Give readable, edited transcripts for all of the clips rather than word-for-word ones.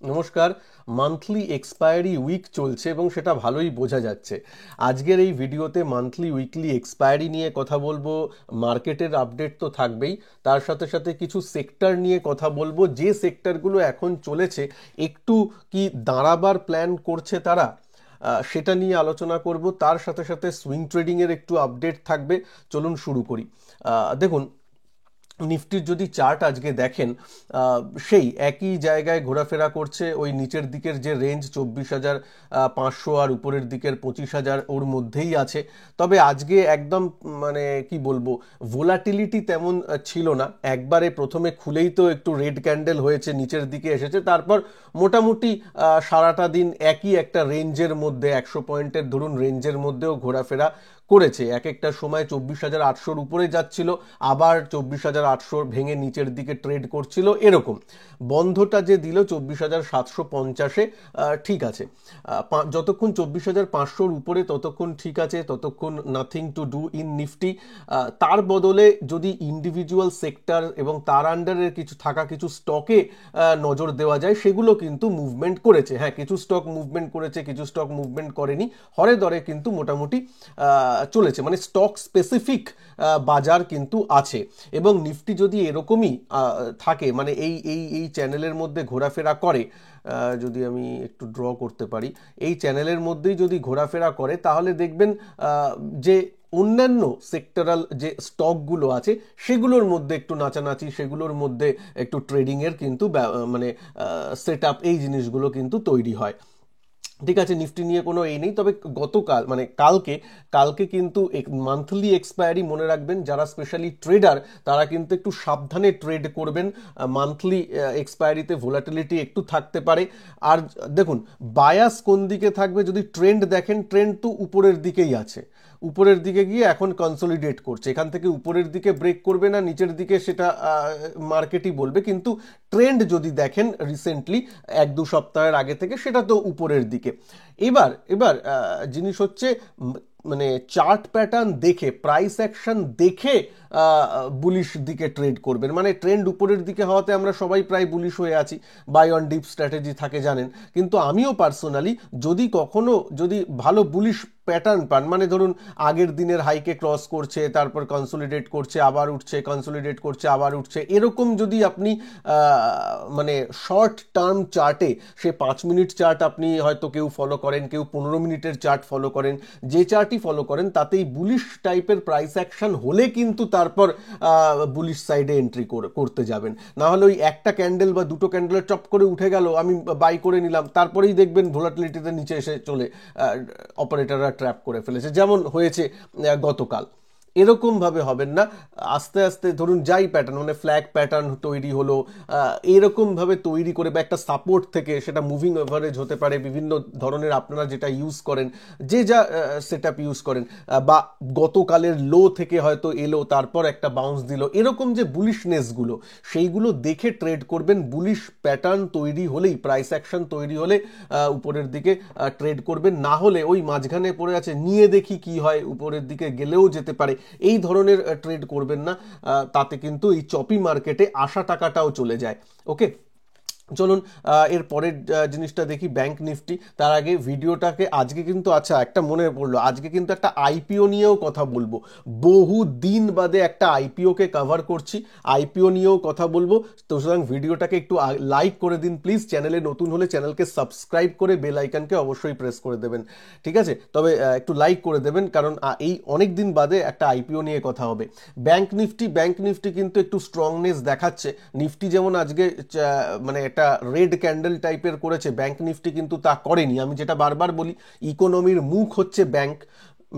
নমস্কার। Monthly expiry week চলছে এবং সেটা ভালোই বোঝা যাচ্ছে। আজকের এই ভিডিওতে মান্থলি উইকলি এক্সপায়ারি নিয়ে কথা বলবো। মার্কেটের আপডেট তো থাকবেই, তার সাথে সাথে কিছু সেক্টর নিয়ে কথা বলবো, যে সেক্টরগুলো এখন চলেছে একটু কি দাঁড়াবার প্ল্যান করছে তারা, সেটা নিয়ে আলোচনা করব। তার সাথে সাথে সুইং ট্রেডিংয়ের একটু আপডেট থাকবে। চলুন শুরু করি। দেখুন, নিফটির যদি চার্ট আজকে দেখেন, সেই একই জায়গায় ঘোরাফেরা করছে। ওই নিচের দিকের যে রেঞ্জ 24,500 আর উপরের দিকের 25,000 ওর মধ্যেই আছে। তবে আজকে একদম মানে কি বলবো, ভোলাটিলিটি তেমন ছিল না। একবারে প্রথমে খুলেই তো একটু রেড ক্যান্ডেল হয়েছে, নিচের দিকে এসেছে, তারপর মোটামুটি সারাটা দিন একই একটা রেঞ্জের মধ্যে, 100 পয়েন্টের ধরুন রেঞ্জের মধ্যেও ঘোরাফেরা করেছে। এক একটা সময় 24,800-র উপরে যাচ্ছিল, আবার 24,800 ভেঙে নিচের দিকে ট্রেড করছিল। এরকম বন্ধটা যে দিল 24,750-এ, ঠিক আছে। যতক্ষণ 24,500-র উপরে ততক্ষণ ঠিক আছে, ততক্ষণ nothing to do in Nifty. তার বদলে যদি ইন্ডিভিজুয়াল সেক্টর এবং তার আন্ডারের কিছু স্টকে নজর দেওয়া যায়, সেগুলো কিন্তু মুভমেন্ট করেছে। হ্যাঁ, কিছু স্টক মুভমেন্ট করেছে, কিছু স্টক মুভমেন্ট করেনি। হরে দরে কিন্তু মোটামুটি চলেছে, মানে স্টক স্পেসিফিক বাজার কিন্তু আছে। এবং নিফটি যদি এরকমই থাকে, মানে এই এই এই চ্যানেলের মধ্যে ঘোরাফেরা করে, যদি আমি একটু ড্র করতে পারি, এই চ্যানেলের মধ্যেই যদি ঘোরাফেরা করে, তাহলে দেখবেন যে অন্যান্য সেক্টরাল যে স্টকগুলো আছে সেগুলোর মধ্যে একটু নাচানাচি, সেগুলোর মধ্যে একটু ট্রেডিংয়ের কিন্তু মানে সেট আপ, এই জিনিসগুলো কিন্তু তৈরি হয়। ঠিক আছে, নিফটি নিয়ে কোনো এই নেই। তবে গতকাল মানে কালকে কালকে কিন্তু মান্থলি এক্সপায়ারি মনে রাখবেন, যারা স্পেশালি ট্রেডার তারা কিন্তু একটু সাবধানে ট্রেড করবেন। মান্থলি এক্সপায়ারিতে ভোলাটিলিটি একটু থাকতে পারে। আর দেখুন, বায়াস কোন দিকে থাকবে, যদি ট্রেন্ড দেখেন, ট্রেন্ড তো উপরের দিকেই আছে। উপরের দিকে গিয়ে এখন কনসলিডেট করছে, এখান থেকে উপরের দিকে ব্রেক করবে না নিচের দিকে, সেটা মার্কেটই বলবে। কিন্তু ট্রেন্ড যদি দেখেন রিসেন্টলি 1-2 সপ্তাহের আগে থেকে, সেটা তো উপরের দিকে। এবার এবার জিনিস হচ্ছে, মানে চার্ট প্যাটার্ন দেখে, প্রাইস অ্যাকশন দেখে বুলিশ দিকে ট্রেড করবেন। মানে ট্রেন্ড উপরের দিকে হওয়াতে আমরা সবাই প্রায় বুলিশ হয়ে আছি, বাই অন ডিপ স্ট্র্যাটেজি থাকে জানেন। কিন্তু আমিও পার্সোনালি যদি ভালো বুলিশ প্যাটার্ন পান, মানে ধরুন আগের দিনের হাইকে ক্রস করছে, তারপর কনসোলিডেট করছে, আবার উঠছে, কনসোলিডেট করছে, আবার উঠছে, এরকম যদি আপনি মানে শর্ট টার্ম চার্টে, সে 5 মিনিট চার্ট আপনি হয়তো কেউ ফলো করেন, কেউ 15 মিনিটের চার্ট ফলো করেন, যে চার্টই ফলো করেন তাতেই বুলিশ টাইপের প্রাইস অ্যাকশন হলে কিন্তু তারপর বুলিশ সাইডে এন্ট্রি করতে যাবেন। না হলে ওই একটা ক্যান্ডেল বা দুটো ক্যান্ডেলের চপ করে উঠে গেল, আমি বাই করে নিলাম, তারপরেই দেখবেন ভোলাটিলিটিতে নিচে এসে চলে অপারেটররা ট্র্যাপ করে ফেলেছে, যেমন হয়েছে গতকাল। এরকম ভাবে হবেন না। আস্তে আস্তে ধরুন যাই প্যাটার্ন, মানে ফ্ল্যাগ প্যাটার্ন তৈরি হলো, এরকম ভাবে তৈরি করে, বা একটা সাপোর্ট থেকে, সেটা মুভিং এভারেজ হতে পারে, বিভিন্ন ধরনের আপনারা যেটা ইউজ করেন, যে যা সেট আপ ইউজ করেন, বা গতকালের লো থেকে হয়তো এলো, তারপর একটা বাউন্স দিল, এরকম যে বুলিশনেসগুলো, সেইগুলো দেখে ট্রেড করবেন। বুলিশ প্যাটার্ন তৈরি হলেই, প্রাইস অ্যাকশন তৈরি হলে উপরের দিকে ট্রেড করবেন। না হলে ওই মাঝখানে পড়ে আছে, নিয়ে দেখি কি হয়, উপরের দিকে গেলেও যেতে পারে, এই ধরনের ট্রেড করবেন না। তাতে কিন্তু এই চপি মার্কেটে আসা টাকাটাও চলে যায়। ওকে, চলুন এর পরের জিনিসটা দেখি, ব্যাংক নিফটি। তার আগে ভিডিওটাকে আজকে কিন্তু, আচ্ছা একটা মনে পড়লো, আজকে কিন্তু একটা আইপিও নিয়েও কথা বলবো। বহু দিন বাদে একটা আইপিওকে কভার করছি, আইপিও নিয়েও কথা বলবো। তো সুতরাং ভিডিওটাকে একটু লাইক করে দিন প্লিজ। চ্যানেলে নতুন হলে চ্যানেলকে সাবস্ক্রাইব করে বেল আইকনকে অবশ্যই প্রেস করে দেবেন, ঠিক আছে? তবে একটু লাইক করে দেবেন, কারণ এই অনেক দিন বাদে একটা আইপিও নিয়ে কথা হবে। ব্যাংক নিফটি কিন্তু একটু স্ট্রংনেস দেখাচ্ছে। নিফটি যেমন আজকে মানে একটা রেড ক্যান্ডেল টাইপের করেছে, ব্যাংক নিফটি কিন্তু তা করেনি। আমি যেটা বারবার বলি, ইকোনমির মুখ হচ্ছে ব্যাংক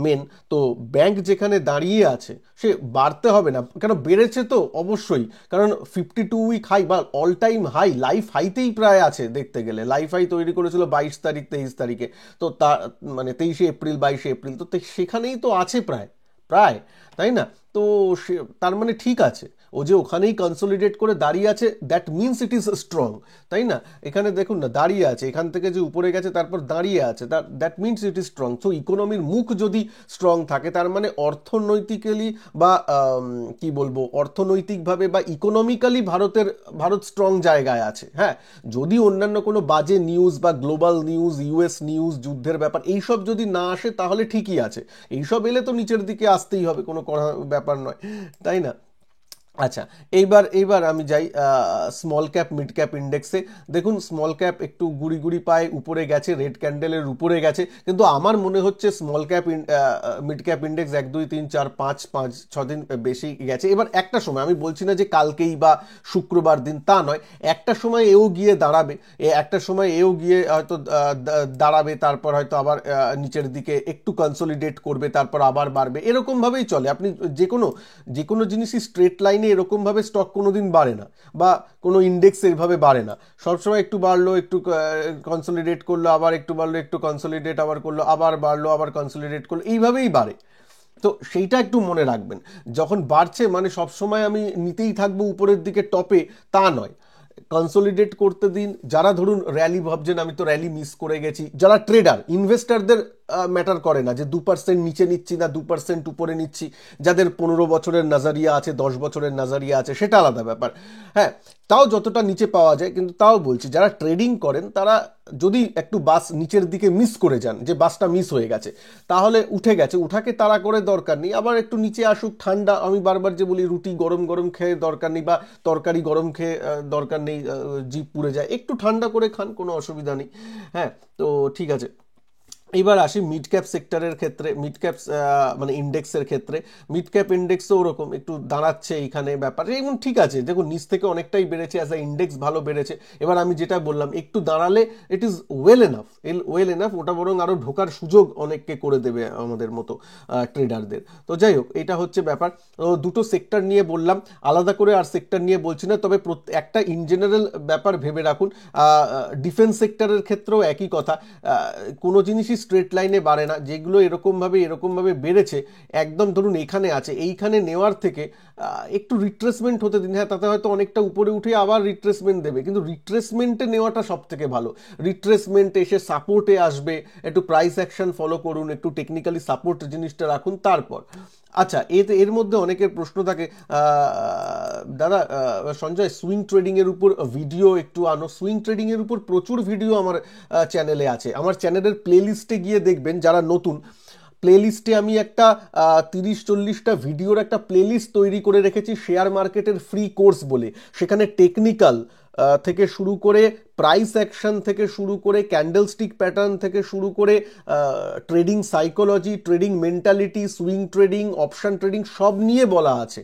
মেন। তো ব্যাংক যেখানে দাঁড়িয়ে আছে, সে বাড়তে হবে না কেন, বেড়েছে তো অবশ্যই, কারণ 52 উইক হাই বা অল টাইম হাই, লাইফ হাইতেই প্রায় আছে। দেখতে গেলে লাইফ হাই তৈরি করেছিল 22 তারিখ 23 তারিখে, তো তা মানে 23শে এপ্রিল 22শে এপ্রিল, তো সেখানেই তো আছে প্রায় প্রায়, তাই না? তো তার মানে ঠিক আছে, ও যে ওখানেই কনসলিডেট করে দাঁড়িয়ে আছে, that means it is strong, তাই না? এখানে দেখুন না, দাঁড়িয়ে আছে, এখান থেকে যে উপরে গেছে তারপর দাঁড়িয়ে আছে, that means it is strong. So ইকোনমির মুখ যদি স্ট্রং থাকে, তার মানে অর্থনৈতিক্যালি বা কি বলবো, অর্থনৈতিকভাবে বা ইকোনমিক্যালি ভারত স্ট্রং জায়গায় আছে। হ্যাঁ, যদি অন্যান্য কোনো বাজে নিউজ বা গ্লোবাল নিউজ, ইউএস নিউজ, যুদ্ধের ব্যাপার এইসব যদি না আসে তাহলে ঠিকই আছে। এইসব এলে তো নিচের দিকে আসতেই হবে, কোনো ব্যাপার নয়, তাই না? আচ্ছা, এইবার আমি যাই স্মল ক্যাপ মিড ক্যাপ ইন্ডেক্সে। দেখুন স্মল ক্যাপ একটু গুড়ি গুড়ি পায়ে উপরে গেছে, রেড ক্যান্ডেলের উপরে গেছে, কিন্তু আমার মনে হচ্ছে small cap mid cap index 1 2 3 4 5 6 দিন বেশি গেছে। এবার একটা সময়, আমি বলছি না যে কালকেই বা শুক্রবার দিন, তা নয়, একটা সময় এও গিয়ে দাঁড়াবে, একটা সময় এও গিয়ে হয়তো দাঁড়াবে, তারপর হয়তো আবার নিচের দিকে একটু কনসলিডেট করবে, তারপর আবার বাড়বে, এরকমভাবেই চলে। আপনি যে কোনো জিনিসই স্ট্রেট লাইনে এরকমভাবে স্টক কোনোদিন বাড়ে না, বা কোনো ইন্ডেক্স এইভাবে বাড়ে না। সবসময় একটু বাড়লো, একটু কনসলিডেট করলো, আবার একটু বাড়লো, একটু কনসলিডেট আবার করলো, আবার বাড়লো, আবার কনসলিডেট করলো, এইভাবেই বাড়ে। তো সেইটা একটু মনে রাখবেন, যখন বাড়ছে মানে সবসময় আমি নিতেই থাকবো উপরের দিকে টপে, তা নয়। কনসলিডেট করতে দিন। যারা ধরুন র্যালি ভাবছেন, আমি তো র্যালি মিস করে গেছি, যারা ট্রেডার, ইনভেস্টারদের ম্যাটার করে না যে 2% নিচে নিচ্ছি না 2% উপরে নিচ্ছি। যাদের 15 বছরের নাজারিয়া আছে, 10 বছরের নাজারিয়া আছে, সেটা আলাদা ব্যাপার। হ্যাঁ, তাও যতটা নিচে পাওয়া যায়, কিন্তু তাও বলছি যারা ট্রেডিং করেন তারা যদি একটু বাস নিচের দিকে মিস করে যান, যে বাসটা মিস হয়ে গেছে, তাহলে উঠে গেছে, উঠাকে তাড়া করে দরকার নেই, আবার একটু নিচে আসুক, ঠান্ডা, আমি বারবার যে বলি রুটি গরম গরম খেয়ে দরকার নেই, বা তরকারি গরম খেয়ে দরকার নেই, জিভ পুড়ে যায়, একটু ঠান্ডা করে খান, কোনো অসুবিধা নেই। হ্যাঁ, তো ঠিক আছে। এবার আসি মিড ক্যাপ সেক্টরের ক্ষেত্রে, মিড ক্যাপ মানে ইন্ডেক্সের ক্ষেত্রে। মিড ক্যাপ ইন্ডেক্সও ওরকম একটু দাঁড়াচ্ছে এইখানে, ব্যাপার এবং ঠিক আছে। দেখুন নিচ থেকে অনেকটাই বেড়েছে, অ্যাজ আ ইন্ডেক্স ভালো বেড়েছে। এবার আমি যেটা বললাম, একটু দাঁড়ালে ইট ইজ ওয়েল এনাফ, ওটা বরং আরও ঢোকার সুযোগ অনেককে করে দেবে আমাদের মতো ট্রেডারদের। তো যাই হোক, এটা হচ্ছে ব্যাপার। তো দুটো সেক্টর নিয়ে বললাম, আলাদা করে আর সেক্টর নিয়ে বলছি না, তবে একটা ইন জেনারেল ব্যাপার ভেবে রাখুন। ডিফেন্স সেক্টরের ক্ষেত্রেও একই কথা, কোনো জিনিসই স্ট্রেট লাইনে বাড়ে না। যেগুলো এরকমভাবে বেড়েছে, একদম ধরুন এখানে আছে, এইখানে নেওয়ার থেকে একটু রিট্রেসমেন্ট হতে দিন। হ্যাঁ, তাতে হয়তো অনেকটা উপরে উঠে আবার রিট্রেসমেন্ট দেবে, কিন্তু রিট্রেসমেন্টে নেওয়াটা সব থেকে ভালো। রিট্রেসমেন্ট এসে সাপোর্টে আসবে, একটু প্রাইস অ্যাকশন ফলো করুন, একটু টেকনিক্যালি সাপোর্ট জিনিসটা রাখুন, তারপর। আচ্ছা, এর মধ্যে অনেকের প্রশ্ন থাকে, দাদা সঞ্জয়, সুইং ট্রেডিংয়ের উপর ভিডিও একটু আনো। সুইং ট্রেডিংয়ের উপর প্রচুর ভিডিও আমার চ্যানেলে আছে। আমার চ্যানেলের প্লেলিস্টে গিয়ে দেখবেন, যারা নতুন, প্লেলিস্টে আমি একটা 30-40টা ভিডিওর একটা প্লেলিস্ট তৈরি করে রেখেছি, শেয়ার মার্কেটের ফ্রি কোর্স বলে। সেখানে টেকনিক্যাল থেকে শুরু করে, প্রাইস অ্যাকশন থেকে শুরু করে, ক্যান্ডেলস্টিক প্যাটার্ন থেকে শুরু করে, trading psychology, trading mentality, swing trading, option trading, সব নিয়ে বলা আছে।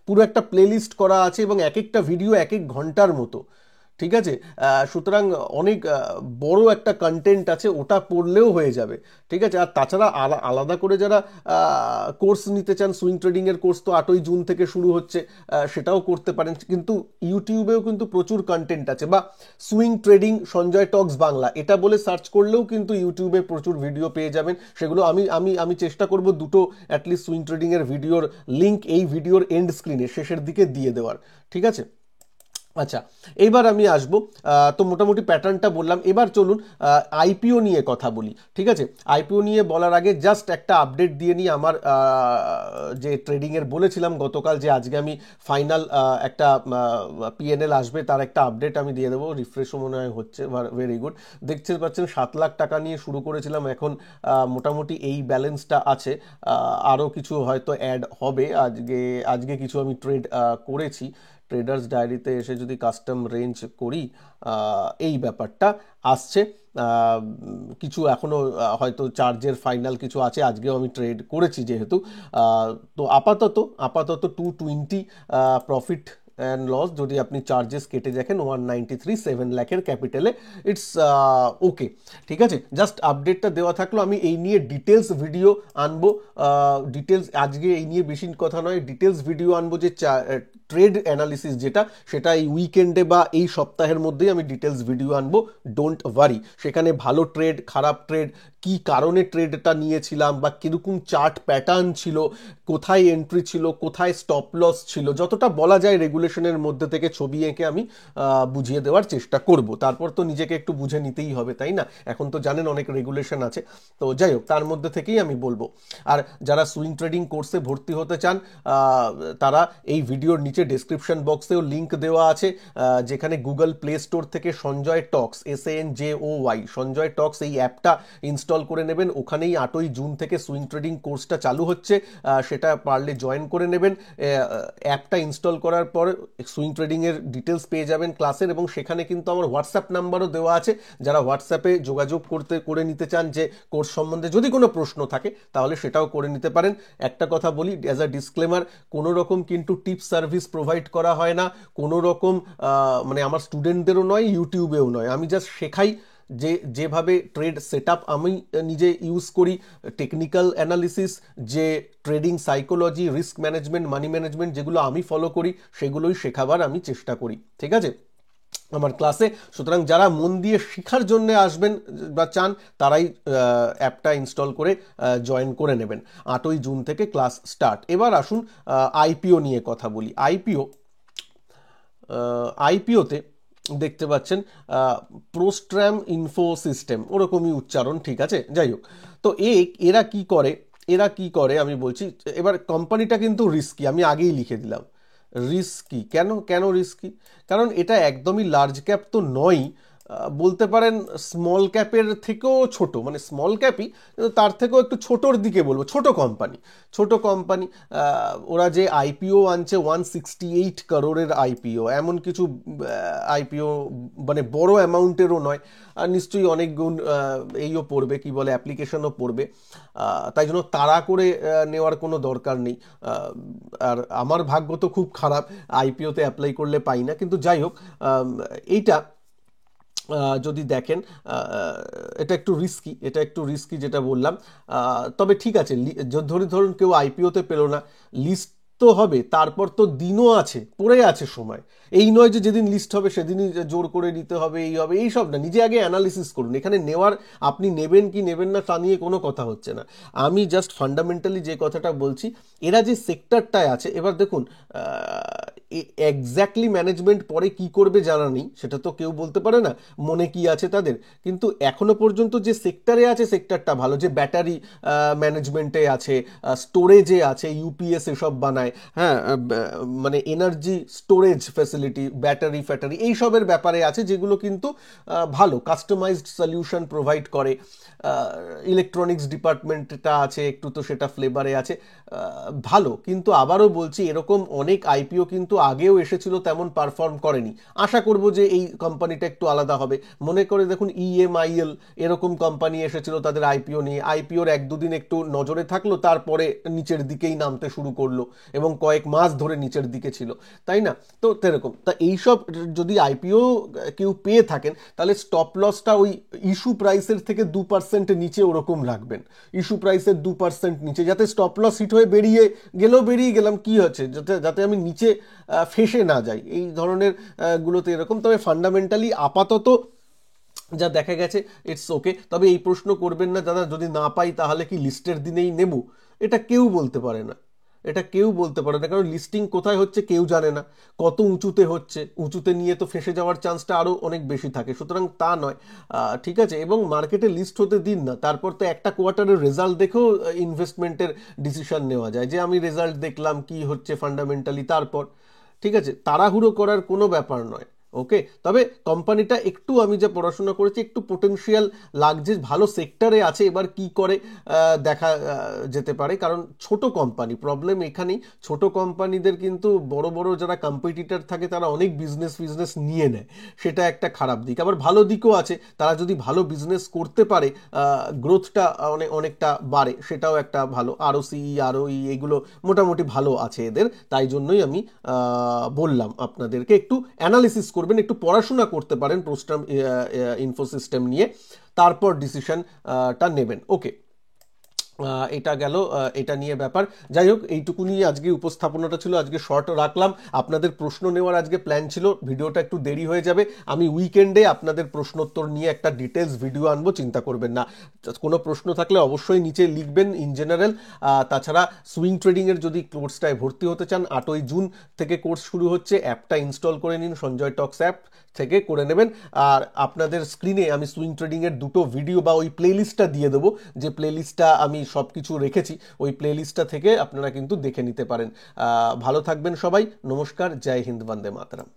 পুরো একটা প্লেলিস্ট করা আছে, এবং এক একটা ভিডিও 1 ঘন্টার মতো। ঠিক আছে, সুতরাং অনেক বড় একটা কন্টেন্ট আছে, ওটা পড়লেও হয়ে যাবে। ঠিক আছে, আর তাছাড়া আলাদা করে যারা কোর্স নিতে চান, সুইং ট্রেডিংয়ের কোর্স তো 8ই জুন থেকে শুরু হচ্ছে, সেটাও করতে পারেন। কিন্তু ইউটিউবেও কিন্তু প্রচুর কন্টেন্ট আছে, বা সুইং ট্রেডিং সঞ্জয় টক্স বাংলা এটা বলে সার্চ করলেও কিন্তু ইউটিউবে প্রচুর ভিডিও পেয়ে যাবেন। সেগুলো আমি চেষ্টা করব দুটো অ্যাটলিস্ট সুইং ট্রেডিংয়ের ভিডিওর লিঙ্ক এই ভিডিওর এন্ড স্ক্রিনে শেষের দিকে দিয়ে দেওয়ার। ঠিক আছে। আচ্ছা, এইবার আমি আসবো, তো মোটামুটি প্যাটার্নটা বললাম। এবার চলুন আইপিও নিয়ে কথা বলি। ঠিক আছে, আইপিও নিয়ে বলার আগে জাস্ট একটা আপডেট দিয়ে নিই। আমার যে ট্রেডিংয়ের বলেছিলাম গতকাল, যে আজকে আমি ফাইনাল একটা পিএনএল আসবে, তার একটা আপডেট আমি দিয়ে দেবো। রিফ্রেশও মনে হয় হচ্ছে, ভেরি গুড। দেখতে পাচ্ছেন 7 লাখ টাকা নিয়ে শুরু করেছিলাম, এখন মোটামুটি এই ব্যালেন্সটা আছে। আরও কিছু হয়তো অ্যাড হবে। আজকে কিছু আমি ট্রেড করেছি। ট্রেডার্স ডায়েরিতে এসে যদি কাস্টম রেঞ্জ করি, এই ব্যাপারটা আসছে। কিছু এখনও হয়তো চার্জের ফাইনাল কিছু আছে, আজকেও আমি ট্রেড করেছি যেহেতু। তো আপাতত 220 প্রফিট অ্যান্ড লস, যদি আপনি চার্জেস কেটে দেখেন 193, 7 লাখের ক্যাপিটালে, ইটস ওকে। ঠিক আছে, জাস্ট আপডেটটা দেওয়া থাকলো। আমি এই নিয়ে ডিটেলস ভিডিও আনবো, ডিটেলস আজকে এই নিয়ে বেশি কথা নয়, ডিটেলস ভিডিও আনবো, যে ট্রেড অ্যানালিসিস যেটা, সেটা এই উইকেন্ডে বা এই সপ্তাহের মধ্যেই আমি ডিটেলস ভিডিও আনবো, ডোন্ট ওয়ারি। সেখানে ভালো ট্রেড, খারাপ ট্রেড, কি কারণে ট্রেডটা নিয়েছিলাম বা কীরকম চার্ট প্যাটার্ন ছিল, কোথায় এন্ট্রি ছিল, কোথায় স্টপ লস ছিল, যতটা বলা যায় রেগুলেশনের মধ্যে থেকে ছবি এঁকে আমি বুঝিয়ে দেওয়ার চেষ্টা করব। তারপর তো নিজেকে একটু বুঝে নিতেই হবে, তাই না? এখন তো জানেন অনেক রেগুলেশন আছে, তো যাই হোক তার মধ্যে থেকেই আমি বলবো। আর যারা সুইং ট্রেডিং কোর্সে ভর্তি হতে চান তারা এই ভিডিওর নিচে ডেসক্রিপশন বক্সেও লিঙ্ক দেওয়া আছে, যেখানে গুগল প্লে স্টোর থেকে সঞ্জয় টক্স, SANJOY, সঞ্জয় টক্স এই অ্যাপটা ইনস্টল করে নেবেন। ওখানেই 8ই জুন থেকে সুইং ট্রেডিং কোর্সটা চালু হচ্ছে, সেটা পারলে জয়েন করে নেবেন। অ্যাপটা ইনস্টল করার পর সুইং ট্রেডিংয়ের ডিটেলস পেয়ে যাবেন ক্লাসের, এবং সেখানে কিন্তু আমার হোয়াটসঅ্যাপ নাম্বারও দেওয়া আছে। যারা হোয়াটসঅ্যাপে যোগাযোগ করে নিতে চান যে কোর্স সম্বন্ধে যদি কোনো প্রশ্ন থাকে, তাহলে সেটাও করে নিতে পারেন। একটা কথা বলি অ্যাজ আ ডিসক্লেমার, কোনো রকম কিন্তু টিপস সার্ভিস প্রোভাইড করা হয় না, কোনো রকম মানে আমার স্টুডেন্টদেরও নয়, ইউটিউবেও নয়। আমি জাস্ট শেখাই যেভাবে ট্রেড সেট আপ আমি নিজে ইউজ করি, টেকনিক্যাল অ্যানালিসিস, যে trading psychology, risk management, money management যেগুলো আমি ফলো করি, সেগুলোই শেখাবার আমি চেষ্টা করি, ঠিক আছে, আমার ক্লাসে। সুতরাং যারা মন দিয়ে শেখার জন্য আসবেন বা চান, তারাই অ্যাপটা ইনস্টল করে জয়েন করে নেবেন। 8ই জুন থেকে ক্লাস স্টার্ট। এবার আসুন আইপিও নিয়ে কথা বলি। আইপিওতে দেখতে পাচ্ছেন প্রোস্ট্রাম ইনফো সিস্টেম, ওরকমই উচ্চারণ, ঠিক আছে, যাই হোক। তো এরা কি করে আমি বলছি। এবার কোম্পানিটা কিন্তু রিস্কি, আমি আগেই লিখে দিলাম রিস্কি। কেন রিস্কি? কারণ এটা একদমই লার্জ ক্যাপ তো নয়, বলতে পারেন স্মল ক্যাপের থেকেও ছোট, মানে স্মল ক্যাপই, তার থেকেও একটু ছোটোর দিকে বলবো, ছোট কোম্পানি। ওরা যে আইপিও আনছে 168 করোড়ের আইপিও, এমন কিছু আইপিও মানে বড় অ্যামাউন্টেরও নয়, আর নিশ্চয়ই অনেক গুণ এইও পড়বে, কি বলে, অ্যাপ্লিকেশনও পড়বে। তাই জন্য তাড়া করে নেওয়ার কোনো দরকার নেই। আর আমার ভাগ্য তো খুব খারাপ, আইপিওতে অ্যাপ্লাই করলে পাই না, কিন্তু যাই হোক এইটা যদি দেখেন এটা একটু রিস্কি যেটা বললাম। তবে ঠিক আছে, ধরুন কেউ আইপিওতে পেলো না, লিস্ট তো হবে, তারপর তো দিনও আছে, পড়ে আছে সময়। এই নয় যে যেদিন লিস্ট হবে সেদিনই জোর করে নিতে হবে, এই হবে, এই সব না। নিজে আগে অ্যানালিসিস করুন। এখানে আপনি নেবেন কি নেবেন না তা নিয়ে কোনো কথা হচ্ছে না। আমি জাস্ট ফান্ডামেন্টালি যে কথাটা বলছি, এরা যে সেক্টরটায় আছে, এবার দেখুন এক্স্যাক্টলি ম্যানেজমেন্ট পরে কি করবে জানা নেই, সেটা তো কেউ বলতে পারে না মনে কি আছে তাদের, কিন্তু এখনো পর্যন্ত যে সেক্টরে আছে সেক্টরটা ভালো, যে ব্যাটারি ম্যানেজমেন্টে আছে, স্টোরেজে আছে, ইউপিএস এসব বানায়, হ্যাঁ, মানে এনার্জি স্টোরেজ ফ্যাসিলিটি, ব্যাটারি এইসবের ব্যাপারে আছে, যেগুলো কিন্তু ভালো কাস্টমাইজড সলিউশন প্রোভাইড করে। ইলেকট্রনিক্স ডিপার্টমেন্টটা আছে একটু, তো সেটা ফ্লেভারে আছে, ভালো। কিন্তু আবারও বলছি, এরকম অনেক আইপিও কিন্তু আগেও এসেছিল, তেমন পারফর্ম করেনি। আশা করব যে এই কোম্পানিটা একটু আলাদা হবে। মনে করে দেখুন EMIL, এরকম কোম্পানি এসেছিল তাদের আইপিও নিয়ে, আইপিওর 1-2 দিন একটু নজরে থাকলো, তারপরে নিচের দিকেই নামতে শুরু করলো এবং কয়েক মাস ধরে নিচের দিকে ছিল, তাই না? তো সেরকম, তা এইসব যদি আইপিও কেউ পেয়ে থাকেন, তাহলে স্টপ লসটা ওই ইস্যু প্রাইসের থেকে 2% নিচে ওরকম রাখবেন। ইস্যু প্রাইসের 2% নিচে, যাতে স্টপ লস হিট হয়ে বেরিয়ে গেলাম, কি হচ্ছে, যাতে আমি নিচে ফেসে না যাই, এই ধরনের গুলোতে এরকম। তবে ফান্ডামেন্টালি আপাতত যা দেখা গেছে ইটস ওকে। তবে এই প্রশ্ন করবেন না, দাদা যদি না পাই তাহলে কি লিস্টের দিনেই নেব? এটা কেউ বলতে পারে না, কারণ লিস্টিং কোথায় হচ্ছে কেউ জানে না, কত উঁচুতে হচ্ছে, উঁচুতে নিয়ে তো ফেসে যাওয়ার চান্সটা আরও অনেক বেশি থাকে। সুতরাং তা নয়, ঠিক আছে। এবং মার্কেটে লিস্ট হতে দিন না, তারপর তো একটা কোয়ার্টারের রেজাল্ট দেখেও ইনভেস্টমেন্টের ডিসিশন নেওয়া যায়, যে আমি রেজাল্ট দেখলাম কি হচ্ছে ফান্ডামেন্টালি, তারপর, ঠিক আছে, তাড়াহুড়ো করার কোনো ব্যাপার নয়। ওকে, তবে কোম্পানিটা একটু, আমি যা পড়াশোনা করেছি, একটু পোটেনশিয়াল লাগছে, ভালো সেক্টরে আছে। এবার কি করে দেখা যেতে পারে, কারণ ছোট কোম্পানি, প্রবলেম এখানেই, ছোট কোম্পানিদের কিন্তু বড় বড় যারা কম্পিটিটর থাকে তারা অনেক বিজনেস নিয়ে নেয়, সেটা একটা খারাপ দিক। আবার ভালো দিকও আছে, তারা যদি ভালো বিজনেস করতে পারে, গ্রোথটা অনেকটা বাড়ে, সেটাও একটা ভালো। ROCE এগুলো মোটামুটি ভালো আছে এদের। তাই জন্যই আমি বললাম আপনাদেরকে একটু অ্যানালিসিস করবেন, একটু পড়াশোনা করতে পারেন প্রোস্ট্রাম ইনফোসিস্টেম নিয়ে, তারপর ডিসিশনটা নেবেন। ওকে, এটা গেল এটা নিয়ে ব্যাপার। যাই হোক, এইটুকুনি আজকে উপস্থাপনাটা ছিল, আজকে শর্ট রাখলাম। আপনাদের প্রশ্ন নেওয়ার আজকে প্ল্যান ছিল, ভিডিওটা একটু দেরি হয়ে যাবে। আমি উইকেন্ডে আপনাদের প্রশ্নোত্তর নিয়ে একটা ডিটেলস ভিডিও আনবো, চিন্তা করবেন না। কোনো প্রশ্ন থাকলে অবশ্যই নিচে লিখবেন ইন জেনারেল। তাছাড়া সুইং ট্রেডিংয়ের যদি কোর্সটায় ভর্তি হতে চান, 8ই জুন থেকে কোর্স শুরু হচ্ছে। অ্যাপটা ইনস্টল করে নিন, সঞ্জয় টক্স অ্যাপ থেকে করে নেবেন। আর আপনাদের স্ক্রিনে আমি সুইং ট্রেডিংয়ের দুটো ভিডিও বা ওই প্লেলিস্টটা দিয়ে দেবো, যে প্লেলিস্টটা আমি সব কিছু রেখেছি, ওই প্লেলিস্টটা থেকে আপনারা কিন্তু দেখে নিতে পারেন। ভালো থাকবেন সবাই, নমস্কার, জয় হিন্দ, বন্দে মাতরম।